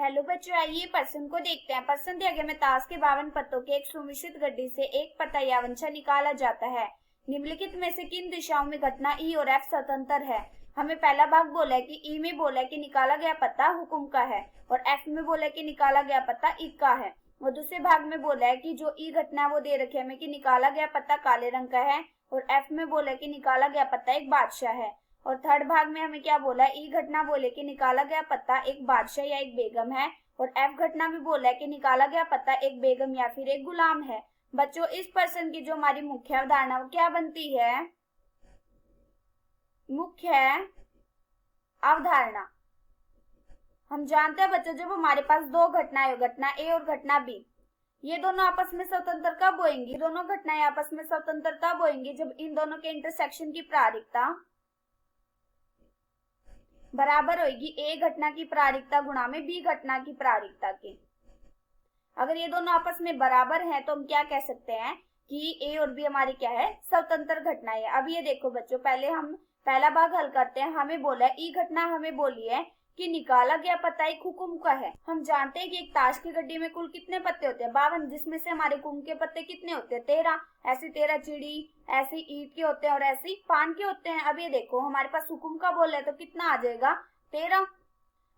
Hello बच्चों, आइए प्रश्न को देखते हैं। प्रश्न दिया गया में ताश के 52 पत्तों के एक सुमिश्रित गड्डी से एक पत्ता यावंशा निकाला जाता है। निम्नलिखित में से किन दिशाओं में घटना ई और एफ स्वतंत्र है। हमें पहला भाग बोला है कि ई में बोला है कि निकाला गया पत्ता हुकुम का है और एफ में बोला है कि निकाला गया पत्ता इक का है। और दूसरे भाग में बोला है कि जो ई घटना है वो दे रखी है हमें कि निकाला गया पत्ता काले रंग का है और एफ में बोला है कि निकाला गया पत्ता एक बादशाह है। और थर्ड भाग में हमें क्या बोला है, ई घटना बोले कि निकाला गया पत्ता एक बादशाह या एक बेगम है और एफ घटना भी बोला है कि निकाला गया पत्ता एक बेगम या फिर एक गुलाम है। बच्चों, इस प्रश्न की जो हमारी मुख्य अवधारणा वो क्या बनती है, मुख्य अवधारणा। हम जानते हैं बच्चों, जब हमारे पास दो घटनाएं हो, घटना ए और घटना बी, ये दोनों आपस में स्वतंत्र कब होंगी, दोनों घटनाएं आपस में स्वतंत्र तब होंगी जब इन दोनों के इंटरसेक्शन की प्रायिकता बराबर होगी ए घटना की प्रायिकता गुणा में बी घटना की प्रायिकता के। अगर ये दोनों आपस में बराबर हैं तो हम क्या कह सकते हैं कि ए और बी हमारी क्या है, स्वतंत्र घटनाएं है। अब ये देखो बच्चों, पहले हम पहला भाग हल करते हैं। हमें बोला है ई घटना हमें बोली है कि निकाला गया पत्ता एक हुकुम का है। हम जानते हैं कि एक ताश की गड्डी में कुल कितने पत्ते होते हैं, 52, जिसमें से हमारे हुकुम के पत्ते कितने होते हैं, 13। ऐसे 13 चिड़ी, ऐसे ईंट के होते हैं और ऐसे पान के होते हैं। अब ये देखो हमारे पास हुकुम का बोल है तो कितना आ जाएगा, 13।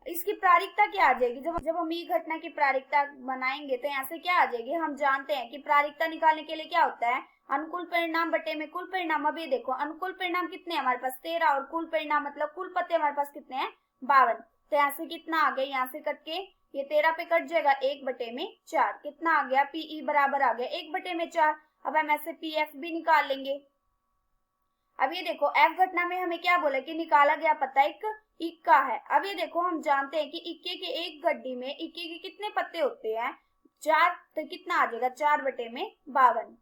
इसकी प्रायिकता क्या आ जाएगी, जब हम ई घटना की प्रायिकता बनाएंगे तो यहाँ से क्या आ जाएगी, हम जानते हैं कि प्रायिकता निकालने के लिए क्या होता है, अनुकूल परिणाम बटे में कुल परिणाम। अब ये देखो अनुकूल परिणाम कितने हमारे पास 13 और कुल परिणाम मतलब कुल पत्ते हमारे पास कितने हैं, 52। तो यहाँ से कितना आ गया, यहाँ से कट के ये 13 पे कट जाएगा, 1/4 कितना आ गया, पीई बराबर आ गया 1/4। अब हम ऐसे पी एफ भी निकाल लेंगे। अब ये देखो एफ घटना में हमें क्या बोला कि निकाला गया पत्ता एक इक्का है। अब ये देखो हम जानते हैं कि इक्के के एक गड्डी में इक्के के कितने पत्ते होते हैं, 4। तो कितना आ जाएगा, 4/52,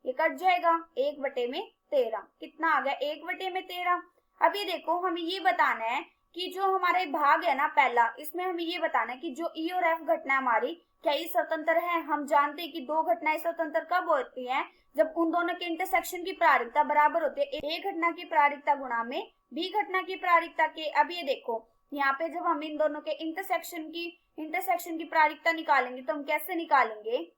ये कट जाएगा 1/13, कितना आ गया 1/13। अब ये देखो हमें ये बताना है कि जो हमारा भाग है ना पहला, इसमें हमें ये बताना है कि जो ई और एफ घटना हमारी क्या ये स्वतंत्र है। हम जानते हैं कि दो घटनाएं स्वतंत्र कब होती हैं, जब उन दोनों के इंटरसेक्शन की प्रायिकता बराबर होती है, ए घटना की प्रायिकता गुणा में बी घटना की प्रायिकता के। अब ये देखो यहाँ पे जब हम इन दोनों के इंटरसेक्शन की प्रायिकता निकालेंगे तो हम कैसे निकालेंगे,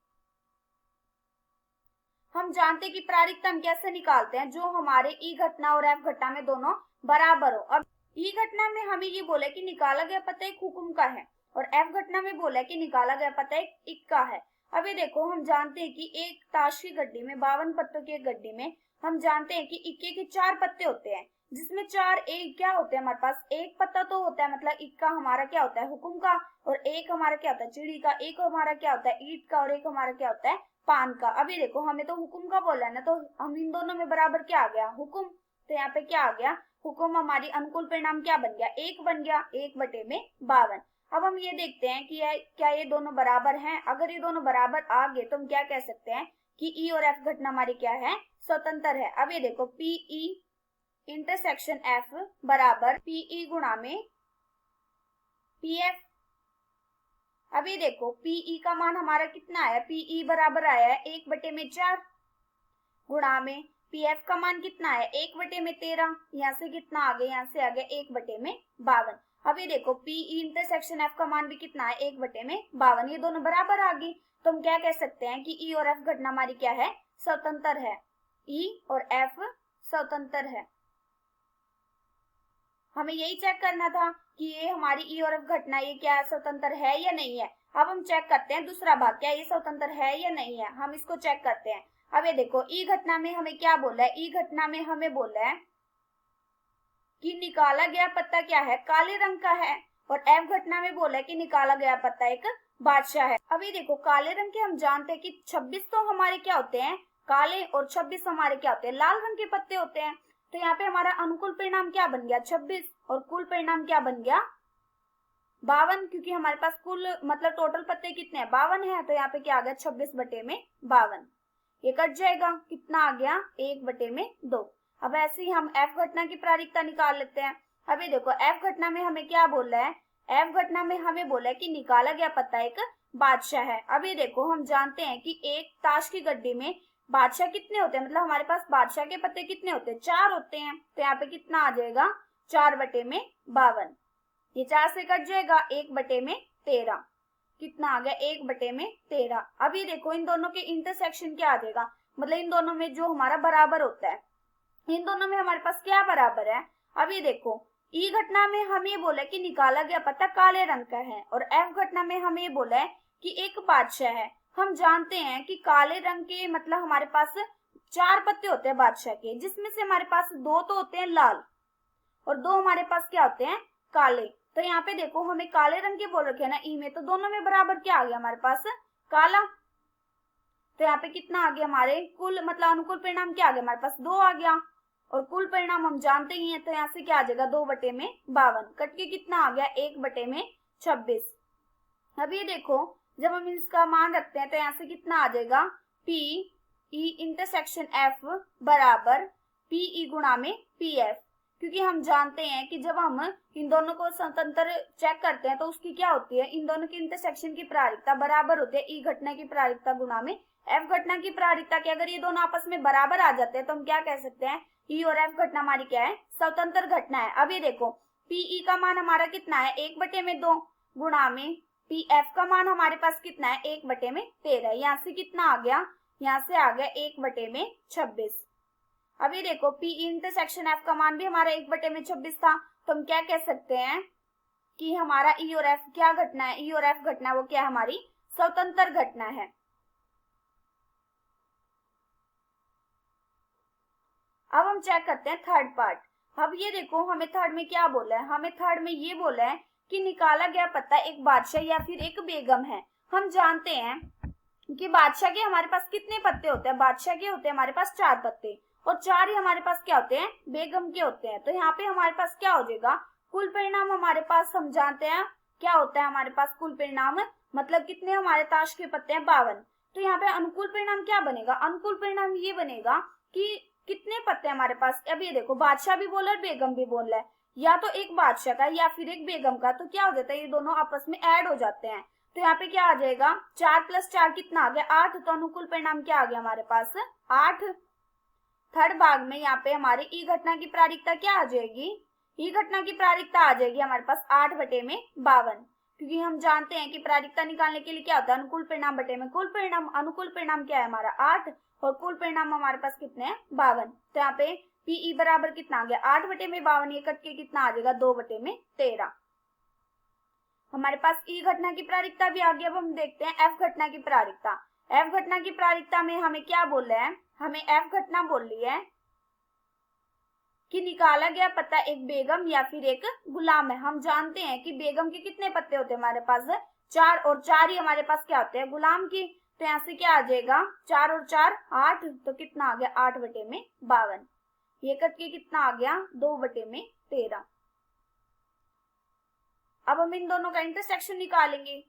हम जानते हैं कि प्रायिकता हम कैसे निकालते हैं, जो हमारे ई घटना और एफ घटना में दोनों बराबर हो। अब ई घटना में हमें ये बोला कि निकाला गया पता एक हुकुम का है और एफ घटना में बोला कि निकाला गया पता एक इक्का है। अब ये देखो हम जानते हैं कि एक ताश की गड्डी में 52 पत्तों की एक गड्डी में हम जानते हैं कि इक्के के 4 पत्ते होते हैं, जिसमें 4 एक क्या होते हैं, हमारे पास एक पत्ता तो होता है, मतलब इक्का हमारा क्या होता है, हुकुम का, और एक हमारा क्या होता है, चिड़ी का, एक हमारा क्या होता है, ईंट का, और एक हमारा क्या होता है, पान का। अब ये देखो हमें तो हुकुम का बोला है ना, तो हम इन दोनों में बराबर क्या आ गया, हुकुम। तो यहाँ पे क्या आ गया, हुकुम। हमारी अनुकूल परिणाम क्या बन गया, 1 बन गया, 1/52। अब हम ये देखते हैं कि क्या ये दोनों बराबर हैं। अगर ये दोनों बराबर आ गए तो हम क्या कह सकते हैं कि ई और एफ घटना हमारी क्या है, स्वतंत्र है। अब ये देखो पीई इंटरसेक्शन एफ बराबर पीई गुणा में पीएफ। अब ये देखो पीई का मान हमारा कितना आया, पीई बराबर आया है 1/4 गुणा में पीएफ का मान कितना है, 1/13। यहाँ से कितना आ गया, यहाँ से आ गया 1/52। अब ये देखो पीई इंटरसेक्शन एफ का मान भी कितना है, 1/52। ये दोनों बराबर आ गई तो हम क्या कह सकते हैं कि ई और एफ घटना हमारी क्या है, स्वतंत्र है। ई और एफ स्वतंत्र है। हमें यही चेक करना था कि ये हमारी ई और एफ घटना ये क्या स्वतंत्र है या नहीं है। अब हम चेक करते हैं दूसरा भाग, क्या ये स्वतंत्र है या नहीं है, हम इसको चेक करते हैं। अब ये देखो ई घटना में हमें क्या बोला है, ई घटना में हमें बोला है कि निकाला गया पत्ता क्या है, काले रंग का है, और एफ घटना में बोला है कि निकाला गया पत्ता एक बादशाह है। अब ये देखो काले रंग के हम जानते हैं कि 26 तो हमारे क्या होते हैं, काले, और 26 हमारे क्या होते हैं, लाल रंग के पत्ते होते हैं। तो यहाँ पे हमारा अनुकूल परिणाम क्या बन गया, 26, और कुल परिणाम क्या बन गया, 52, क्योंकि हमारे पास कुल मतलब टोटल पत्ते कितने हैं, 52 है। तो यहाँ पे क्या आ गया, 26/52, ये कट जाएगा, कितना आ गया, 1/2। अब ऐसे ही हम एफ घटना की प्रायिकता निकाल लेते हैं। अब ये देखो एफ घटना में हमें क्या बोल रहा है, एफ घटना में हमें बोला है कि निकाला गया पत्ता एक बादशाह है। अब ये देखो हम जानते हैं कि एक ताश की गड्डी में बादशाह कितने होते हैं, मतलब हमारे पास बादशाह के पत्ते कितने होते हैं, 4 होते हैं। तो यहाँ पे कितना आ जाएगा, 4/52। ये 4 से कट जाएगा, 1/13। 13। कितना आ गया 1/13। अब ये देखो इन दोनों के इंटरसेक्शन क्या आ जाएगा, मतलब इन दोनों में जो हमारा बराबर होता है, इन दोनों में हमारे पास क्या बराबर है। अब ये देखो ई घटना में हम ये बोला कि निकाला गया पत्ता काले रंग का है, और एफ घटना में हम ये बोला है कि एक बादशाह है। हम जानते हैं कि काले रंग के मतलब हमारे पास 4 पत्ते होते हैं बादशाह के, जिसमें से हमारे पास 2 तो होते हैं लाल और 2 हमारे पास क्या होते हैं काले। तो यहाँ पे देखो हमें काले रंग के बोल रखे हैं ना ई में, तो दोनों में बराबर क्या आ गया हमारे पास काला। तो यहाँ पे कितना आ गया हमारे कुल मतलब अनुकूल परिणाम क्या आ गया हमारे पास 2 आ गया, और कुल परिणाम हम जानते ही हैं, तो यहाँ से क्या आ जाएगा 2/52। कट के कितना आ गया 1/26। अब ये देखो जब हम इसका मान रखते हैं तो यहाँ से कितना आ जाएगा पी ई इंटरसेक्शन एफ बराबर पी ई गुणा में पी एफ, क्योंकि हम जानते हैं कि जब हम इन दोनों को स्वतंत्र चेक करते हैं तो उसकी क्या होती है, इन दोनों की इंटरसेक्शन की प्रायिकता बराबर होती है ई घटना की प्रायिकता गुणा में एफ घटना की प्रायिकता के। अगर ये दोनों आपस में बराबर आ जाते हैं तो हम क्या कह सकते हैं ई और एफ घटना हमारी क्या है स्वतंत्र घटना है। अब ये देखो पीई का मान हमारा कितना है 1/2 गुणा में पी एफ का मान हमारे पास कितना है 1/13। यहाँ से कितना आ गया, यहाँ से आ गया 1/26। अब ये देखो पी इंटरसेक्शन एफ का मान भी हमारा 1/26 था, तो हम क्या कह सकते हैं कि हमारा ई और एफ क्या घटना है, ई और एफ घटना वो क्या हमारी स्वतंत्र घटना है। अब हम चेक करते हैं थर्ड पार्ट। अब ये देखो हमें थर्ड में क्या बोला है, हमें थर्ड में ये बोला है कि निकाला गया पत्ता एक बादशाह या फिर एक बेगम है। हम जानते हैं कि बादशाह के हमारे पास कितने पत्ते होते हैं, बादशाह के होते हैं हमारे पास 4 पत्ते, और 4 ही हमारे पास क्या होते हैं बेगम के होते हैं। तो यहाँ पे हमारे पास क्या हो जाएगा कुल परिणाम हमारे पास, हम जानते हैं क्या होता है हमारे पास कुल परिणाम, मतलब कितने हमारे ताश के पत्ते हैं 52। तो यहाँ पे अनुकूल परिणाम क्या बनेगा, अनुकूल परिणाम ये बनेगा कि कितने पत्ते हमारे पास। अब ये देखो बादशाह भी बोल रहा है बेगम भी बोल रहा है, या तो एक बादशाह का या फिर एक बेगम का, तो क्या हो जाता है ये दोनों आपस में ऐड हो जाते हैं। तो यहाँ पे क्या आ जाएगा 4 + 4 कितना आ गया 8। तो अनुकूल परिणाम क्या आ गया हमारे पास 8। थर्ड भाग में यहाँ पे हमारी ई घटना की प्रायिकता क्या आ जाएगी, ई घटना की प्रायिकता आ जाएगी हमारे पास 8/52, क्योंकि हम जानते हैं कि प्रायिकता निकालने के लिए क्या होता है अनुकूल परिणाम बटे में कुल परिणाम। अनुकूल परिणाम क्या है हमारा 8 और कुल परिणाम हमारे पास कितने हैं 52। तो यहाँ पे पीई बराबर कितना आ गया 8/52, ये कट के कितना आ जाएगा 2/13। हमारे पास ई घटना की प्रायिकता भी आ गई। अब हम देखते हैं एफ घटना की प्रायिकता। एफ घटना की प्रायिकता में हमें क्या बोल रहे हैं, हमें एफ घटना बोल रही है कि निकाला गया पत्ता एक बेगम या फिर एक गुलाम है। हम जानते हैं कि बेगम के कितने पत्ते होते हैं हमारे पास 4, और 4 ही हमारे पास क्या होते हैं गुलाम की। तो यहाँ से क्या आ जाएगा 4 और 4 8, तो कितना आ गया 8/52। ये कट के कितना आ गया 2/13। अब हम इन दोनों का इंटरसेक्शन निकालेंगे।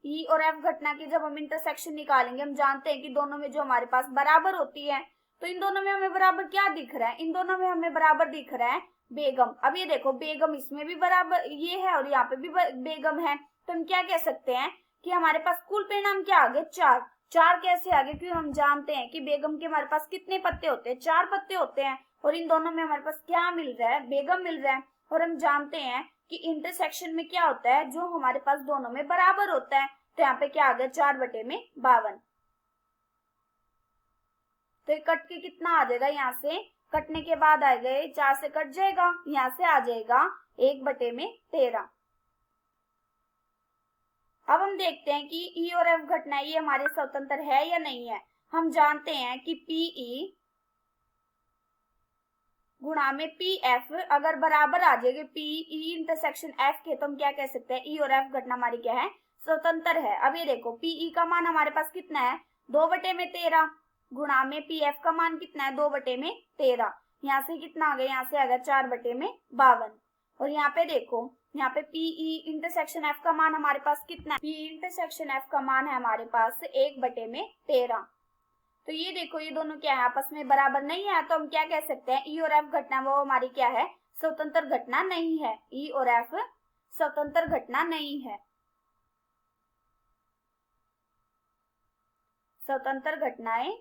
ई और एफ घटना की जब हम इंटरसेक्शन निकालेंगे, हम जानते हैं कि दोनों में जो हमारे पास बराबर होती है, तो इन दोनों में हमें बराबर क्या दिख रहा है, इन दोनों में हमें बराबर दिख रहा है बेगम। अब ये देखो बेगम इसमें भी बराबर ये है और यहाँ पे भी बेगम है, तो हम क्या कह सकते हैं कि हमारे पास कुल परिणाम क्या आ गए 4। 4 कैसे आ गए, क्योंकि हम जानते हैं कि बेगम के हमारे पास कितने पत्ते होते हैं 4 पत्ते होते हैं, और इन दोनों में हमारे पास क्या मिल रहा है बेगम मिल रहा है। और हम जानते हैं कि इंटरसेक्शन में क्या होता है जो हमारे पास दोनों में बराबर होता है। तो यहाँ पे क्या आ गया 4/52। तो ये कट के कितना आ जाएगा, यहाँ से कटने के बाद आ गए 4 से कट जाएगा, यहाँ से आ जाएगा 1/13। अब हम देखते हैं कि ई और एफ घटना ये हमारे स्वतंत्र है या नहीं है। हम जानते हैं कि पीई गुणा में पी एफ अगर बराबर आ जाएगी पीई इंटरसेक्शन एफ के, तो हम क्या कह सकते हैं ई और एफ घटना हमारी क्या है स्वतंत्र है। अब ये देखो पीई का मान हमारे पास कितना है 2/13 गुणा में पी एफ का मान कितना है 2/13। यहाँ से कितना आ गया, यहाँ से आ गया 4/52। और यहाँ पे देखो यहाँ पे पीई इंटरसेक्शन एफ का मान हमारे पास कितना है, पीई इंटरसेक्शन एफ का मान है हमारे पास 1/13। तो ये देखो ये दोनों क्या है आपस में बराबर नहीं है, तो हम क्या कह सकते हैं ई और एफ घटना वो हमारी क्या है स्वतंत्र घटना नहीं है। ई और एफ स्वतंत्र घटना नहीं है, स्वतंत्र घटनाएं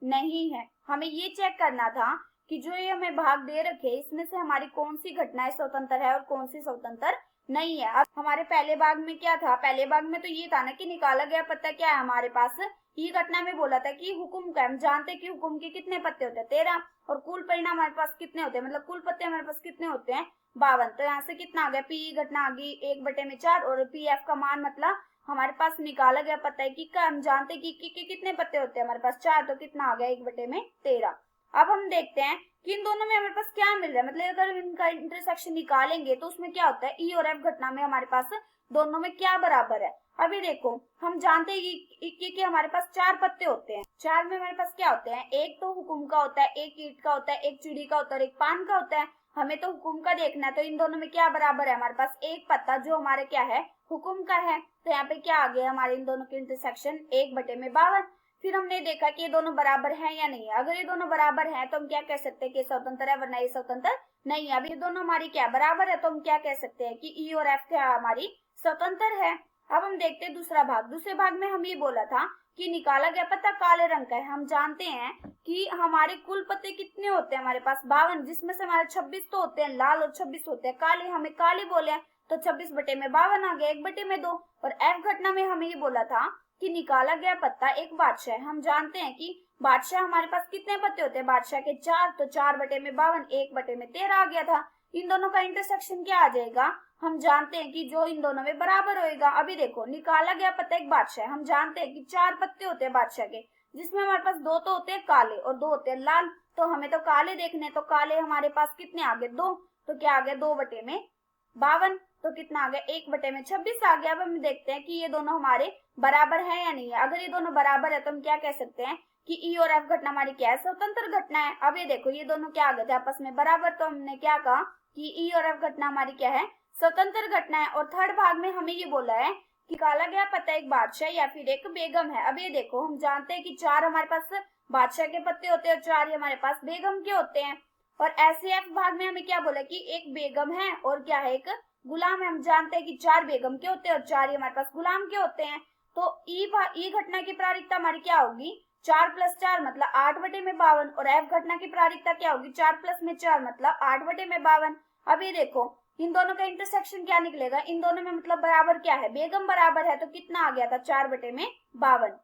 नहीं है। हमें ये चेक करना था कि जो ये हमें भाग दे रखे इसमें से हमारी कौन सी घटनाएं स्वतंत्र है और कौन सी स्वतंत्र नहीं है। अब हमारे पहले भाग में क्या था, पहले भाग में तो ये था ना कि निकाला गया पत्ता क्या है हमारे पास, ये घटना में बोला था कि हुकुम का, हम जानते हैं कि हुकुम के कितने पत्ते होते हैं 13, और कुल परिणाम हमारे पास कितने होते हैं, मतलब कुल पत्ते हमारे पास कितने होते हैं 52। तो यहाँ से कितना आ गया, पी घटना आ गई 1/4 और पी एफ का मान मतलब हमारे पास निकाला गया पता है कि हम जानते हैं कि कितने पत्ते होते हैं हमारे पास 4, तो कितना आ गया 1/13। अब हम देखते हैं कि इन दोनों में हमारे पास क्या मिल रहा है, मतलब अगर इनका इंटरसेक्शन निकालेंगे तो उसमें क्या होता है, ई और एफ घटना में हमारे पास दोनों में क्या बराबर है। अभी देखो हम जानते हैं कि हमारे पास 4 पत्ते होते हैं, 4 में हमारे पास क्या होते हैं, एक तो हुकुम का होता है, एक ईंट का होता है, एक चिड़ी का होता है और एक पान का होता है। हमें तो हुकुम का देखना है, तो इन दोनों में क्या बराबर है, हमारे पास एक पत्ता जो हमारे क्या है हुकुम का है। तो यहाँ पे क्या आ गया हमारे इन दोनों के इंटरसेक्शन 1/52। फिर हमने देखा कि ये दोनों बराबर हैं या नहीं है। अगर ये दोनों बराबर हैं तो हम क्या कह सकते हैं कि स्वतंत्र है, वरना ये स्वतंत्र नहीं है। अभी ये दोनों हमारी क्या बराबर है, तो हम क्या कह सकते हैं कि ई और एफ क्या हमारी स्वतंत्र है। अब हम देखते हैं दूसरा भाग। दूसरे भाग में हम ये बोला था कि निकाला गया पत्ता काले रंग का है। हम जानते हैं कि हमारे कुल पत्ते कितने होते हैं हमारे पास 52, जिसमें से हमारे 26 तो होते हैं लाल और 26 होते हैं काले, हमें काले बोले हैं, तो 26/52 आ गया 1/2। और एफ घटना में हमें ये बोला था कि निकाला गया पत्ता एक बादशाह है। हम जानते हैं कि बादशाह हमारे पास कितने पत्ते होते हैं बादशाह के 4, तो 4/52 1/13 आ गया था। इन दोनों का इंटरसेक्शन क्या आ जाएगा, हम जानते हैं कि जो इन दोनों में बराबर होएगा। अभी देखो निकाला गया पत्ता एक बादशाह है, हम जानते हैं कि 4 पत्ते होते हैं बादशाह के, जिसमें हमारे पास 2 तो होते हैं काले और 2 होते हैं लाल। तो हमें तो काले देखने, तो काले हमारे पास कितने आ गए 2, तो क्या आ गया 2/52, तो कितना आ गया 1/26 आ गया। अब हम देखते हैं कि ये दोनों हमारे बराबर है या नहीं है। अगर ये दोनों बराबर है तो हम क्या कह सकते हैं कि ई और एफ घटना हमारी क्या है, स्वतंत्र घटना है। अब ये देखो ये दोनों क्या आ गए थे आपस में बराबर, तो हमने क्या कहा कि ई और एफ घटना हमारी क्या है, स्वतंत्र घटना है। और थर्ड भाग में हमें ये बोला है कि निकाला गया पता एक बादशाह या फिर एक बेगम है। अब ये देखो हम जानते हैं कि 4 हमारे पास बादशाह के पत्ते होते हैं और 4 हमारे पास बेगम के होते हैं। और ऐसे एफ भाग में हमें क्या बोला कि एक बेगम है और क्या है एक गुलाम है। हम जानते हैं कि 4 बेगम के होते हैं और 4 हमारे पास गुलाम के होते हैं। तो ई घटना की प्रायिकता हमारी क्या होगी, 4 + 4 मतलब 8/52, और एफ घटना की प्रायिकता क्या होगी 4 + 4 मतलब 8/52। अब ये देखो इन दोनों का इंटरसेक्शन क्या निकलेगा, इन दोनों में मतलब बराबर क्या है, बेगम बराबर है, तो कितना आ गया था 4/52।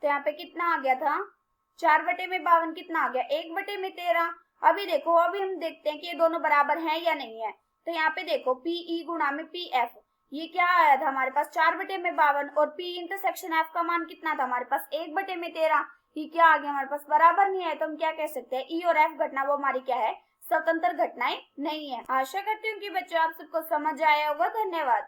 तो यहाँ पे कितना आ गया था 4/52, कितना आ गया 1/13। अभी देखो अभी हम देखते हैं कि ये दोनों बराबर हैं या नहीं है। तो यहाँ पे देखो पीई गुणा में पी एफ, ये क्या आया था हमारे पास 4/52, और पी इंटरसेक्शन एफ का मान कितना था हमारे पास 1/13। ये क्या आ गया हमारे पास बराबर नहीं है, तो हम क्या कह सकते हैं ई और एफ घटना वो हमारी क्या है, स्वतंत्र घटनाएं नहीं है। आशा करती हूँ कि बच्चों आप सबको समझ आया होगा। धन्यवाद।